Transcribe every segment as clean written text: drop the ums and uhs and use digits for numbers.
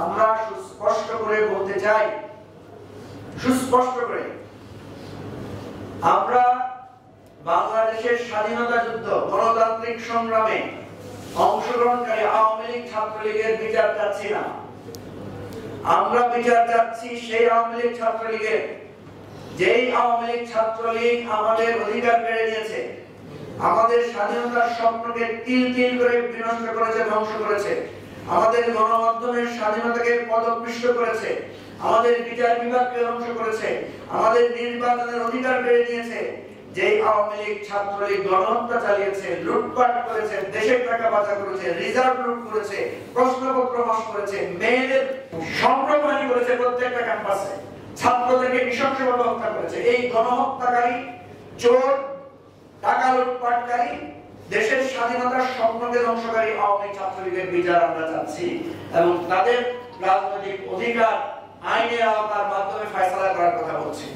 আমরা সুস্পষ্ট করে বলতে চাই, সুস্পষ্ট করে, আমরা বাংলাদেশের স্বাধীনতা যুদ্ধ গণতান্ত্রিক সংগ্রামে অংশগ্রহণকারী আওয়ামী লীগ ছাত্রলীগের বিচার চাচ্ছি না। আমরা বিচার চাচ্ছি সেই আওয়ামী লীগ ছাত্রলীগের, যেই আওয়ামী লীগ ছাত্রলীগ আমাদের অধিকার কেড়ে নিয়েছে, আমাদের স্বাধীনতার স্বপ্নকে তিল তিল করে বিনষ্ট করেছে, ধ্বংস করেছে, আমাদের গণমাধ্যমের স্বাধীনতাকে পদপিষ্ট করেছে, আমাদের বিচার বিভাগকে ধ্বংস করেছে, আমাদের নির্বাচনের অধিকার কেড়ে নিয়েছে। যেই আওয়ামী লীগ ছাত্রলীগ গণহত্যা চালিয়েছে, লুটপাট করেছে, দেশের টাকা পাচার করেছে, রিজার্ভ লুট করেছে, প্রশ্নপত্র ফাঁস করেছে, মেয়েদের সম্ভ্রমহানি করেছে, প্রত্যেকটা ক্যাম্পাসে ছাত্রদেরকে নৃশংসভাবে হত্যা করেছে, এই গণহত্যাকারী, চোর, টাকা লুটপাটকারী, দেশের স্বাধীনতার স্বপ্নকে ধ্বংসকারী আওয়ামী ছাত্রলীগের বিচার আমরা চাচ্ছি এবং তাদের রাজনৈতিক অধিকার আইনের আওতার মাধ্যমে ফয়সালা করার কথা বলছি।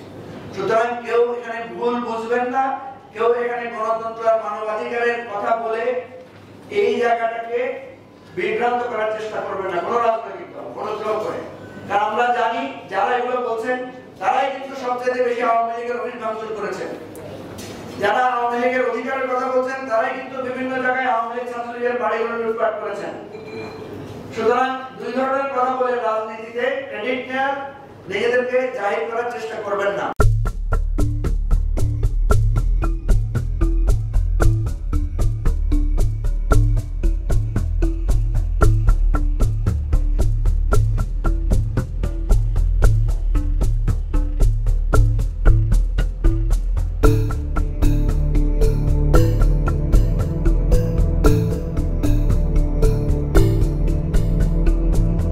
সুতরাং কেউ এখানে ভুল বুঝবেন না, কেউ এখানে গণতন্ত্র আর মানবাধিকারের কথা বলে এই জায়গাটাকে বিভ্রান্ত করার চেষ্টা করবেন না কোনো রাজনৈতিক দল, কোনো কেউ করে। কারণ আমরা জানি যারা এগুলো বলছেন তারাই কিন্তু সবচেয়ে বেশি আওয়ামী লীগের অফিস ভাঙচুর করেছেন। যারা আওয়ামী লীগের অধিকারের কথা বলছেন তারাই কিন্তু বিভিন্ন জায়গায় আওয়ামী লীগ ছাত্রলীগের বাড়িগুলো লুটপাট করেছেন। সুতরাং দুই ধরনের কথা বলে রাজনীতিতে ক্রেডিট নেওয়ার, নিজেদেরকে জাহির করার চেষ্টা করবেন না।